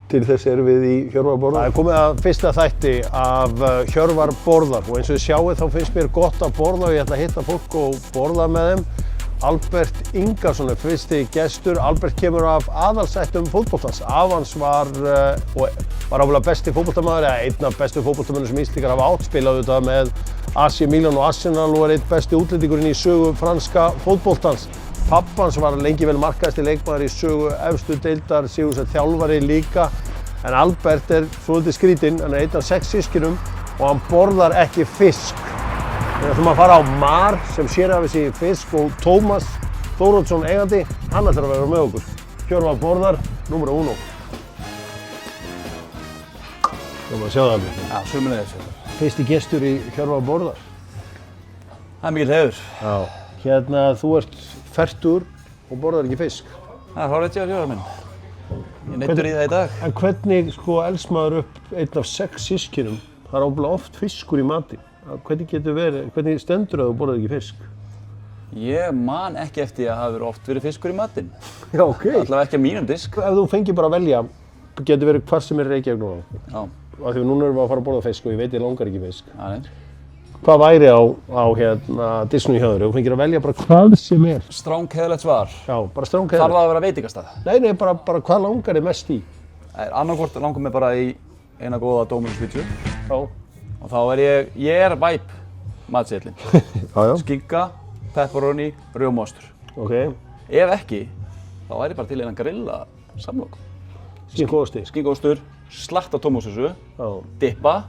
Til þess erum við í Hjörvar borðar. Það komið að fyrsta þætti af Hjörvar borðar og eins og þið sjáið þá finnst mér gott að borða og ég ætla að hitta fólk og borða með þeim. Albert Ingarsson er fyrsti gestur. Albert kemur af aðalsættum fótboltans. Afi hans var ábyggilega besti fótboltamaður eða einn af bestu fótboltamönnum sem Íslendingar hafa átt. Spilaði auðvitað með AC Milan og Arsenal og er einn besti útlendingurinn í sögu franska fótboltans. Pappans var lengi vel markahæsti leikmaður í sögu efstu deildar, sigursæll þjálfari líka. En Albert er svolítið skrítinn, hann er einn af 6 systkinum og hann borðar ekki fisk. Við ætlum að fara á Mar sem sér af þessi fisk og Tómas Þóroddsson eigandi, hann ætlar að vera með okkur. Hjörvar borðar, númer 1. Þú maður sjá það alveg. Já, sömuleiðis. Fyrsti gestur í Hjörvar borðar. Það er mikill heiður. Já. Hérna, þú ert fertugur og borðar ekki fisk. Það er hárrétt hjá Hjörvar minn. Ég neyddur í það í dag. En hvernig elst maður upp einn af 6 systkinum? Það er ábyggilega oft fiskur í matinn. Hvernig stendur það að þú borðar ekki fisk? Ég man ekki eftir að hafa oft verið fiskur í matinn. Já, ok. Allavega ekki á mínum disk. Ef þú fengir bara að velja, getur verið hvar sem er Reykjavík núna. Já. Af því núna erum við að fara að borða fisk og ég veit ég langar ekki fisk. Já, nei. Hvað væri á Disney hjá þér? Þú fengir að velja bara hvað sem er. Strángheðilegt svar. Já, bara strángheðilegt. Þarf það að vera veitingastað? Nei, bara hvað langar þig mest í? Annarkvort langar mig bara í eina góða Dominos pizzu. Já. Og þá er ég væp matseðillinn. Já. Skinka, pepperoni, rjómaostur. Ok. Ef ekki, þá er ég bara til eina grilla samlok. Skinkóostur. Skinkóostur, slatta tómatsósu, dippa,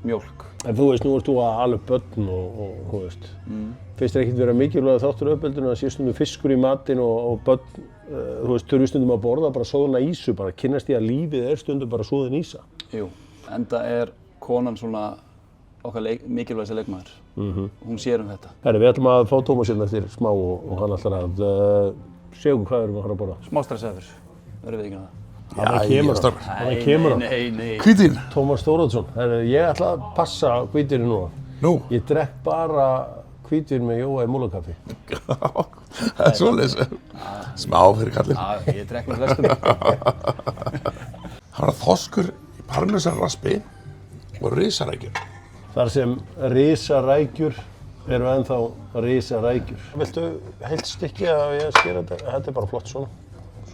mjólk. En þú veist, nú ert þú að ala upp börn og þú veist. Finnst þér ekkert vera mikilvægt þáttur uppeldinu að sé stundum fiskur í matinn og börn, þú veist, þurfi stundum að borða bara soðna ísu, bara kynnast því að lífið er stundum bara soðin ísa. Jú, enda er konan svona okkar mikilvægasti leikmaður. Hún sér þetta. Herri, við ætlum að fá Tómas hérna eftir smá og hann ætlar að segja okkur hvað erum við að fara að borða. Smá stressaður, verður við ekki það. Það kemur hann. Nei. Hvítvín? Tómas Þóroddsson. Ég ætla að passa hvítvínu núna. Nú? Ég drekk bara hvítvín með Jóa í múlakaffi. Það er svoleiðis. Smá fyrir kallinn. Já, ég drekk með flestum. Það var þorskur í parmesanraspi og risarækjur. Þar sem risarækjur eru ennþá risarækjur. Viltu heilt stykki að ég skera þetta? Þetta er bara flott svona.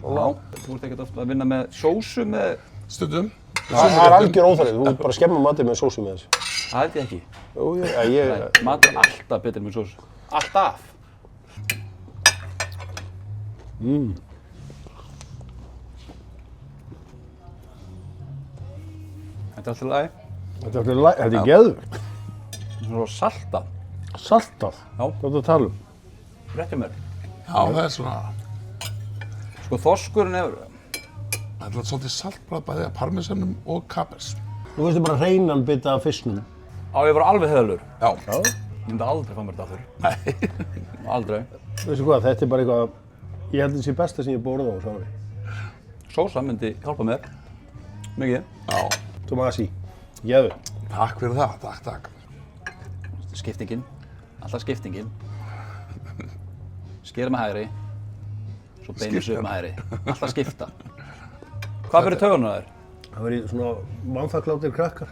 Já, þú ert ekkert ofta að vinna með sósu með... Stundum. Það er algjör óþarfið, þú ert bara að skemma matið með sósu með þessu. Það held ég ekki. Jú, Matur er alltaf betur með sósu. Alltaf! Þetta er alltaf lagi. Þetta er geðveikt. Svona saltað. Saltað? Já. Hvað er það að tala um? Rétti mér. Já, það er svona... Sko þorskurinn er... Það er svolítið saltbragð bæði af parmesanum og kapers. Þú veistu bara hreinan bita af fisknum. Á ég var alveg heiðarlegur. Já. Ég myndi aldrei fá mér þetta aftur. Nei. Aldrei. Veistu hvað, þetta er bara eitthvað... Ég held að þetta sé besta sem ég borða á, sári. Sósa myndi hjálpa mér. Mikið. Já. Tomasi. Geðveikt. Takk fyrir það. Takk. Skiptingin. Alltaf skiptingin. Skera með hægri. Svo beinir sig upp með hægri. Alltaf skipta. Hvað fyrir taugarnar á þér? Það verið svona vanþakklátir krakkar.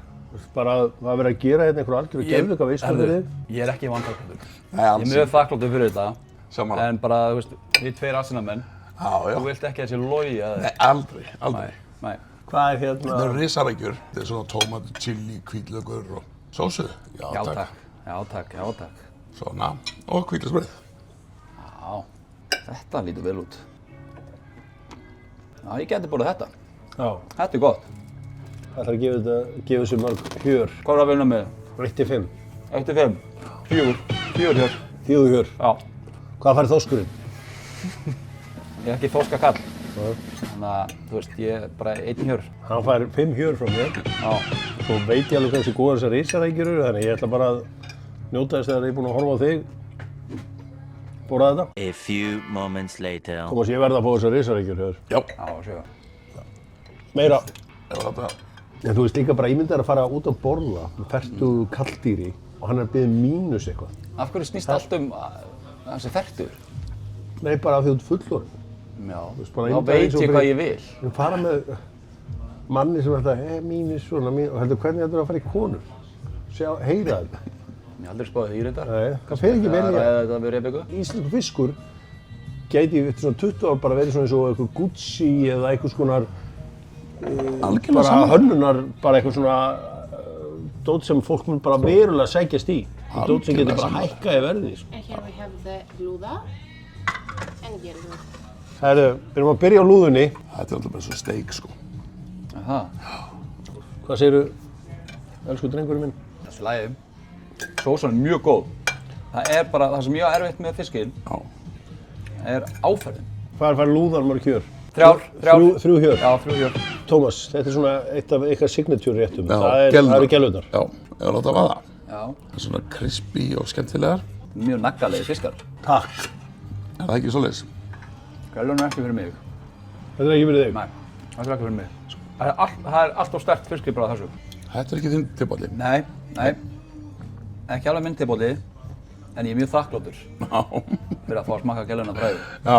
Bara að það verið að gera hérna einhverju algjöru geðveika veislu fyrir þig. Ég er ekki vanþakklátur. Nei, Ég er mjög þakkláttur fyrir þetta. Saman. En bara, þú veist, við 2 Arsenal-menn. Já. Þú vilt ekki að þessi logi að þér. Nei, aldrei. Nei. Hvað er hérna? Það eru risarækjur. Þetta er svona tómat, chili, hvítlaukur og sósu. Já takk. Svona. Og hvítlauksbrauð. Já, þetta lítur vel út. Já, ég geti borðað þetta. Já. Þetta er gott. Það ætlar að gefa þessu mörg hjör. Hvað er að vinna með? 1-5. 1-5. 4 hjör. 4 hjör. Já. Hvað fær þorskurinn? Ég er ekki þorskakall. Þannig að, þú veist, ég er bara 1 hjör. Hann fær 5 hjör frá mér. Já. Svo veit ég alveg hversu góðar þessar risarækjur eru, þannig ég ætla bara að njóta þess þegar ég er búinn að horfa á þig. Borða þetta? A few moments later. Tómas, ég verð að fá þessar risarækjur hjör. Já. Já, sjá. Meira. Þetta. En þú veist líka bara ímyndar að fara út að borða með fertugu kalldýri og hann er að biðja mínus eitthvað. Af hverju snýst allt þessi fertugur? Nei, bara af því þú ert fullorðinn. Já, bara þá veit ég hvað ég vil. En fara með manni sem alltaf, mínu svona, mínu, og heldur hvernig þetta er að fara í konur? Heyra þetta? Ég hef aldrei spáðið því reyndar. Nei, það fer ekki vel í Ræða þetta við Rebekku. Íslensku fiskur gæti eftir svona 20 ár bara verið svona eins og eitthvað Gucci eða einhvers konar Algjörlega bara saman. hönnunar, bara eitthvað svona dót sem fólk mun bara verulega sækjast í. Dót sem getur bara hækkað í verði. Sko. And here we have the lúða and gelur. Herru, við erum að byrja á lúðunni. Þetta er alltaf bara svo steik, sko. Það. Hvað segirðu, elsku drengurinn minn? Þessi lagi. Sósan er mjög góð. Það er bara, það sem ég á erfitt með fiskinn Já. er áferðin. Hvað fær lúðan mörg hjör? Þrjár. Þrjú hjör. Já, 3 hjör. Tómas, þetta er svona eitt af eitthvað signature réttum. Já, Það eru gellurnar. Já, ég var að láta vaða. Já. Það er svona crispy og skemmtilegar. Mjög naggalegi fiskar. Takk. Er það ekki svoleiðis? Gælun er ekki fyrir mig. Þetta er ekki fyrir þig. Nei, það er ekki fyrir mig. Það er alltof sterkt fiskibræð þessu. Þetta er ekki þinn tilbáli. Nei. Ekki alveg minn tilbóli, en ég er mjög þakkláttur Já. fyrir að fá að smakka gæluna bræði. Já.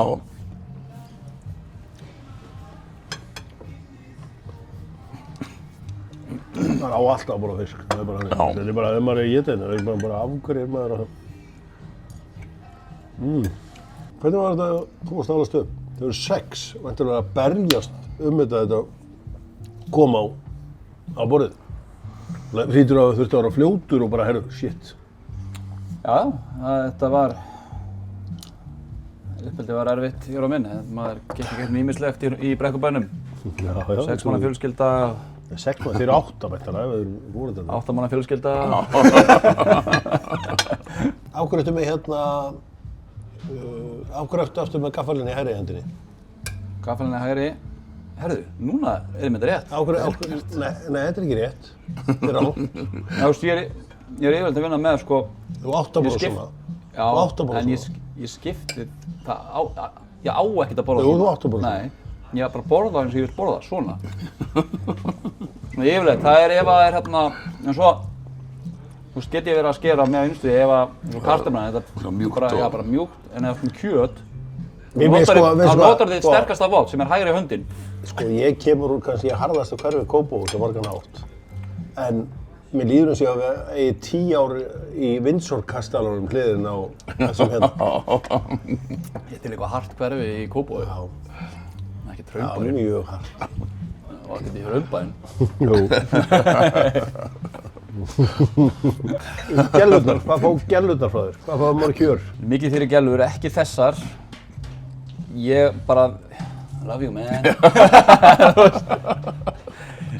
Það er á alltaf að borða fisk. Það er bara þannig. Já. Þetta er bara, ef maður er í getinu, það er bara af hverju er maður að... Hvernig var þetta að komast alast upp? Þau eru 6, væntanlega að berjast þetta koma á borðið. Hlýtur að þurfti að vera fljótur og bara, herru, shit. Já, þetta var... Uppeldi var erfitt hér á minni. Maður gekk ekki ýmislegt í Brekkubænum. Já. 6 manna fjölskylda, 6 manna, þeir eru 8 væntanlega, ef þeir voru þetta. 8 manna fjölskylda. Á hverju ertu með hérna, á hverju ertu með gaffalinni í hægri hendinni? Gaffalinni hægri. Herðu, núna er ég með þetta rétt. Á hverju, nei, þetta er ekki rétt. Þetta er á. Já, þú veist, ég er yfirleitt að vinna með, sko... Þú átt að borða svona. Já, Þú átt að borða en svona. ég skipti það ég á ekkert að borða Jú, svona. þú átt að borða Nei, ég er bara að borða eins og ég vil borða, svona. Svona yfirleitt, það er ef að það er hérna, en svo, þú veist, get ég verið að skera með vinstri ef að, eins og kartöflan, þetta mjúkt bara, og- já, bara mjúkt, en ef það er kjöt, Veistu þá notar þið hvað? sterkasta vopn sem er hægri höndin. Sko, ég kemur úr kannski harðasta hverfi Kópavogs á margan hátt. En mér líður eins og ég að eigi 10 ár í Windsor-kastalanum hliðin á þessum hérna. Ég er til eitthvað hart hverfi í Kópavogi. Já, Ekki já, Hraunbæinn, mjög hart. og ekkert í Hraunbæinn. Jú. Gellurnar, hvað fá gellurnar frá þér? Hvað fá mörg hjör? Mikið fyrir gælur, ekki þessar. Ég bara, love you man.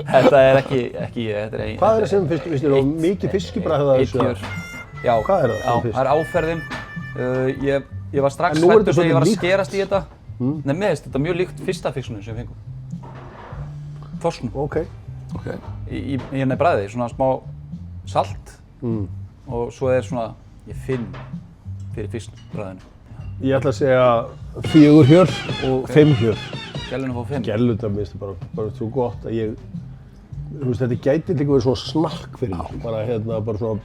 Þetta er ekki ég, þetta er ein. Hvað er það sem finnst þér á mikið fiskibræð að þessu? Eitt já, Hvað er það sem Já, finnst? það er áferðin. Ég var strax En nú er þetta hræddur þegar ég var að svolítið líkt. skerast í þetta. Nei, mér finnst þetta mjög líkt fyrsta fisknum sem við fengum. Þorsknum. Ok. Ok. Í hérna í bragði, svona smá salt. Og svo er svona, ég finn fyrir fiskbragðinu. Ég ætla að segja 4 hjör og 5 hjör. Gælunum fór 5. Gellurnar minnst bara svo gott að ég, þú veist, þetta gæti líka verið svona snakk fyrir mig. Bara hérna, bara svona,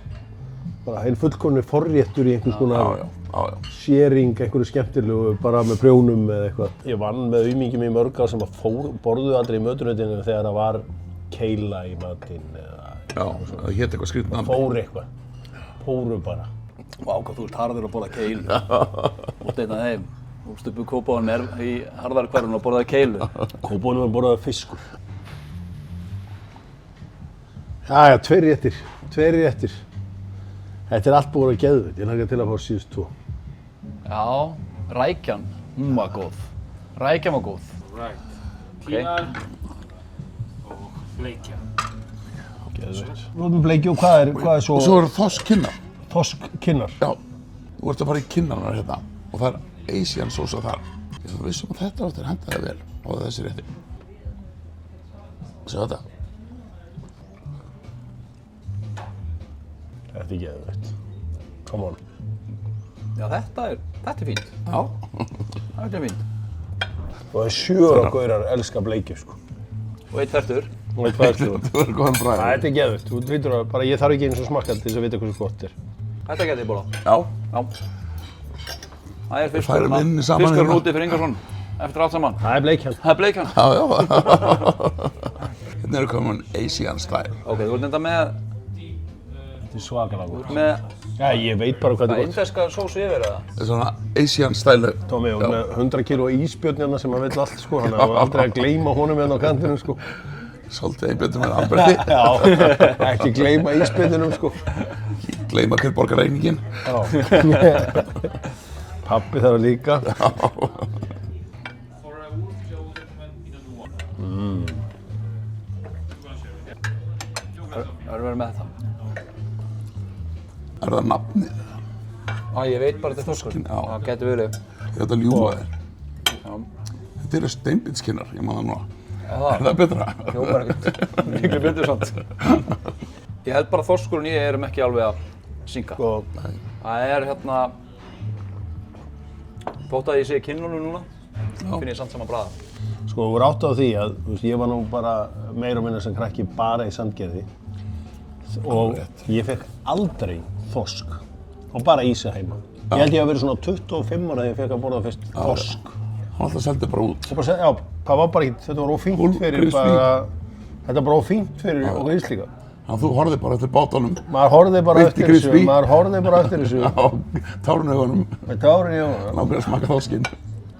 bara einn fullkomni forréttur í einhvers konar Já. sharing, einhverju skemmtilegu, bara með prjónum eða eitthvað. Ég vann með aumingjum í mörg ár sem að borðuðu aldrei í mötuneytinu þegar það var keila í matinn eða Já, það hét eitthvað skrýtið nafn. fór eitthvað. Fóru bara. Vá, hvað þú ert harður að borða keilu. Þú ert einn af þeim. Þú stuppu Kópavoginum í harðarhverfinu og borðaði keilu. Kópavoginum var borðað fiskur. Jæja, 2 réttir. 2 réttir. Þetta er allt búið að geðveikt. Ég hlakka til að fá síðust 2. Já, rækjan, hún var góð. Rækjan var góð. Right. Ok. Tíðar og bleikja. Geðveikt. Nú erum við bleikju og hvað er svo Og svo eru þorskinnar. þorskkinnar? Já. Þú ert að fara í kinnarnar hérna og það er Asian sósa þar. Ég er vissum að þetta áttir hentaði vel á þessi rétti. Sjá þetta. Þetta er geðveikt. Come on. Já, þetta er fínt. Já. Þetta er fínt. Og það er 7 ára gaurar elska bleikju, sko. Og eitt fertur. Og eitt fæðslu. Það verður góðan bræði. Þetta er geðveikt. Þú veitur að bara ég þarf ekki eins og smakka til þess að vita hversu gott er. Þetta geti ég borðað. Já. Já. Það er Við færum inn saman fiskurinn hérna. úti fyrir Ingarsson. Eftir allt saman. Það er bleikjan. Það er bleikjan. Já. Hérna eru komin Asian style. Ok, þú ert þetta með, Þetta er svakalega gott. með Já, ég veit bara hvað þetta er gott. indverska sósu yfir eða? Þetta er svona Asian style. Tómi, og með 100 kilo ísbjörn hérna sem maður vill allt, sko. Þannig að aldrei að gleyma honum hérna á kantinum, sko. Svolítið einbjöndum með Alberti. Já, ekki gleyma ísbjörnunum, sko. Gleyma hver borgar reyningin. Já. Pappi þarf líka. Það er verið með þetta. Er það nafnið? Ég veit bara þetta er þorskur. Já. Það getur verið. Ég ætla að ljúga þér. Já. Þetta eru steinbitskinnar, ég man það núna. Það Er það betra? hljómar ekkert. Miklu betur samt. Ég held bara þorskurinn ég erum ekki alveg að synka. Sko, Það er hérna, þótt að ég sé kinnunum núna, finn ég samt sama bragða. Sko, þú átt á því að, þú veist, ég var nú bara meira og minna sem krakki bara í Sandgerði og ég fekk aldrei þorsk og bara ísa heima. Ég held ég að vera svona 25 ára þegar ég fekk að borða fyrst þorsk. Hann alltaf seldi bara út. Ég bara segi, já, það var bara ekki, þetta var ófínt fyrir bara, þetta var bara ófínt fyrir okkur Íslíka. Þannig að þú horfið bara eftir bátunum. Maður horfði bara Beint í eftir þessu, crispy. maður horfði bara eftir þessu Á tárnaugunum. með tárin í augunum. Náður að smaka þorskinn.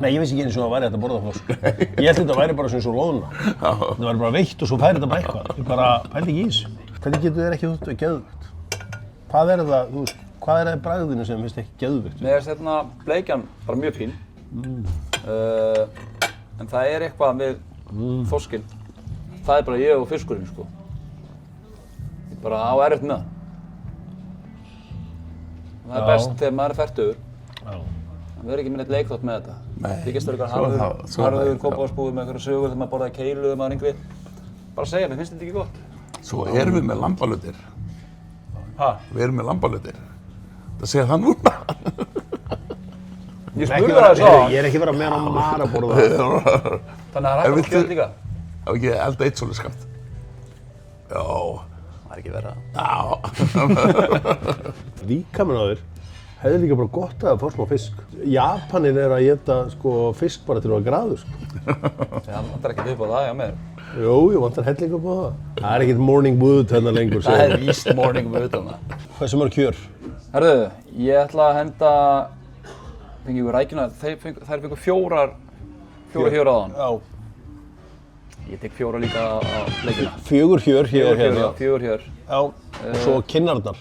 Nei, ég vissi ekki eins og það væri hægt að borða þorsk. Ég held þetta væri bara svona eins og loðna. Þetta væri bara veitt og svo færi þetta bara eitthvað. Ég bara pældi ekki í þessu. Hvernig getur þér ekki þótt geðveikt? Hvað er það, þú veist, hvað er það í bragðinu sem finnst ekki geðveikt? Mér finnst hérna bleikjan bara mjög fín. En það er eitthvað við þorskinn. Það er bara ég og fiskurinn, sko. Ég bara á erfitt með það. Það er best þegar maður er fertugur. Já. Það verður ekki með neitt leikþátt með þetta. Nei, Þykist þér svo er það- eitthvað svo er það, harður já. kópavagsbúið með eitthvað sögur þegar maður borðaði keilu þegar maður er yngri. Bara segja, mér finnst þetta ekki gott. Svo erum við með lambalutir. Ha? Við erum með lambalutir. Það segja það núna. Ég Ekki spurði vera, það svo. ég er ekki verið að meina mar að borða það. Þannig að það er hægt að viltu- kjöt líka. Ef ekki elda eitt svolítið skamt. Já. Það er ekki verið að. Já. Líkaminn á þér hefði líka bara gott að fá smá fisk. Japanin er að éta sko, fisk bara til að vera graður. Sko. Það vantar ekkert upp á það, já, mér. Jú, ég vantar helling upp á það. Það er ekkert morning wood hérna lengur. Það segir er hann. víst morning við utan það. Hversu mörg kjör? Herðu, ég ætla að henda, fengi ykkur rækjuna, þær fengu fjóra hjör á þann. Já. Ég tek fjóra líka á leikina. 4 hjör hér hérna. Fjögur hjör. Já, og svo kinnarnar.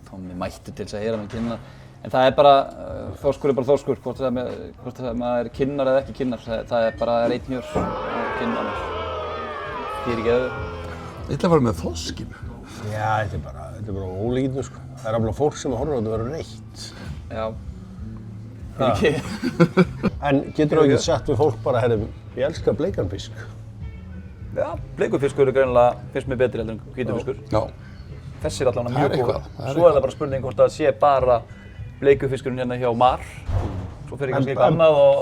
Tómi mættu til þess að heyra með kinnar. En það er bara, þorskur er bara þorskur, hvort það maður er kinnar eða ekki kinnar. Það er bara einn hjör á kinnarnar. Því er ekki öður. Ég ætla að fara með þorskinn. Já, þetta er bara ólíkinu sko. Það er alveg fólk sem horfir á þetta að vera reitt. Já. Því ekki. En getur þú ekki sagt við fólk bara, herri, ég elska bleikan fisk. Já, bleikurfiskur er greinilega, finnst mér betri heldur en hvíturfiskur. Já. Þessi er allavega Það er mjög eitthvað, góð. það er Svo er það bara spurning hvort það sé bara bleikurfiskurinn hérna hjá Mar. Svo fer ég kannski eitthvað annað og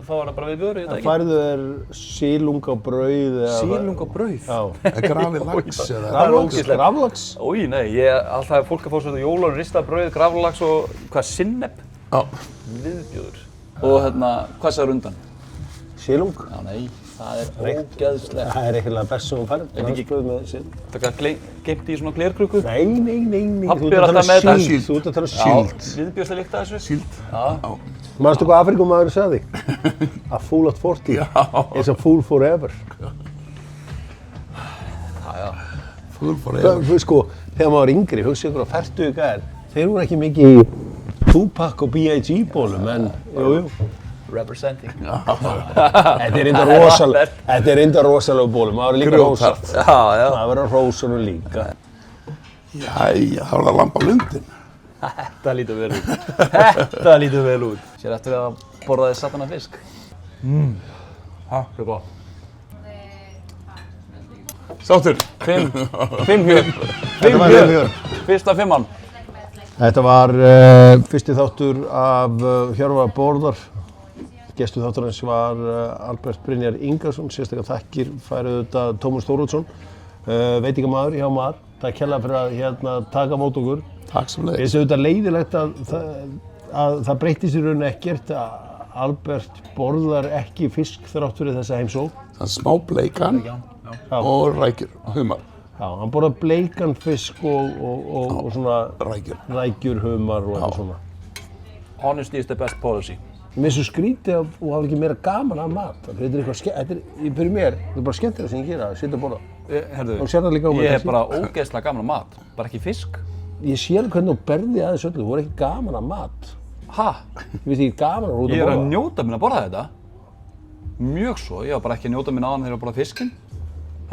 þá er það bara við vöru, ég veit það ekki. Færðu þér sílung á brauð eða... Sílung og brauð? Já. Er grafið lax eða? Það er ógeðslegt. Graflax? Ói, nei, alltaf er fólk að fá svona jólun, ristað brauð, graflax og hvað, sinnep? Já. Viðbjóður. Og hérna, hvað sagður undan? Sílung? Já, nei, það er ógeðslegt. Það er eitthvað best sem hún færð. Er ekki- Brauð með síld. Það er geymt í svona glerkrukku. Nei. Pabbi Þú er ert að alltaf tala með um þetta. síld. Þú ert að tala um Já, síld. viðbjóðslega líkt að þessu. Síld. Já. Já. Manstu hvað Afrikumaður sagði? A fool at 40 is a fool forever. Full forever. Sko, þegar maður var yngri, hugsið ykkur á 40 gær, þeir voru ekki mikið í Tupac og B.I.G. bólum, en jú. Representing. Þetta er enda rosalega bólum, maður er líka rósa. Grjóthart. Já. Það verður rósa nú líka. Jæja, það var að lampa lundin. Þetta lítur vel út. Þetta lítur vel út. Sér eftir að borða þið satana fisk. Það er gott. Sáttur. 5 hjör. Þetta var 5 hjör. Fyrsta 5-an. Þetta var fyrsti þáttur af Hjörvar Bárðar. Gestur þátturins var Albert Brynjar Ingason, sérstaklega þakkir færu þetta Tómas Þóroddsson, veitingamaður hjá Mar. Takk hérlega fyrir að taka mót okkur. Takk sem Ég leiðis. sé auðvitað leiðilegt að það breyttist í rauninni ekkert að Albert borðar ekki fisk þrátt fyrir þessa heimsókn. Það er smá bleikan. og rækjur, humar, Já, hann borðar bleikan fisk og svona rækjur, humar og eitthvað svona. Honesty is the best policy. Mér er svo skrítið að þú hafa ekki meira gaman af mat. Þetta er eitthvað fyrir mér, þetta er bara skemmtilega sem ég gera, að sitja að borða. Herðu, Og sér það líka á mér, ég hef kannski? bara ógeðslega gaman af mat, bara ekki fisk. Ég sé alveg hvernig þú berði aðeins öllu, þú voru ekki gaman af mat. Ha? Þú veist ekki gaman að út Ég að er borða. að njóta mín að borða þetta. Mjög svo, ég var bara ekki að njóta mín áðan þegar ég var að borða fiskinn.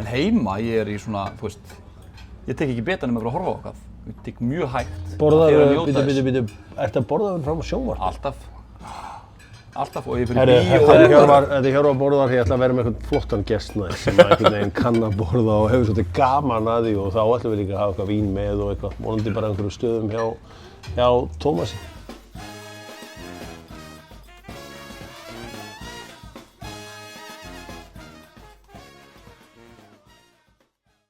En heima, ég er í svona, þú veist, ég tek ekki betanum að vera að horfa á okkar. Ég tek mjög hægt. Borðaðu, bíddu, ertu að borða þau fram á sjónvarp? Alltaf og ég fyrir Herru, bíó. þetta er Hjörvar Borðar, ég ætla að vera með einhvern flottan gest næst sem einhvern veginn kann að borða og hefur svolítið gaman að því og þá ætlum við líka að hafa eitthvað vín með og eitthvað, vonandi bara einhverju stöðum hjá Tómasi.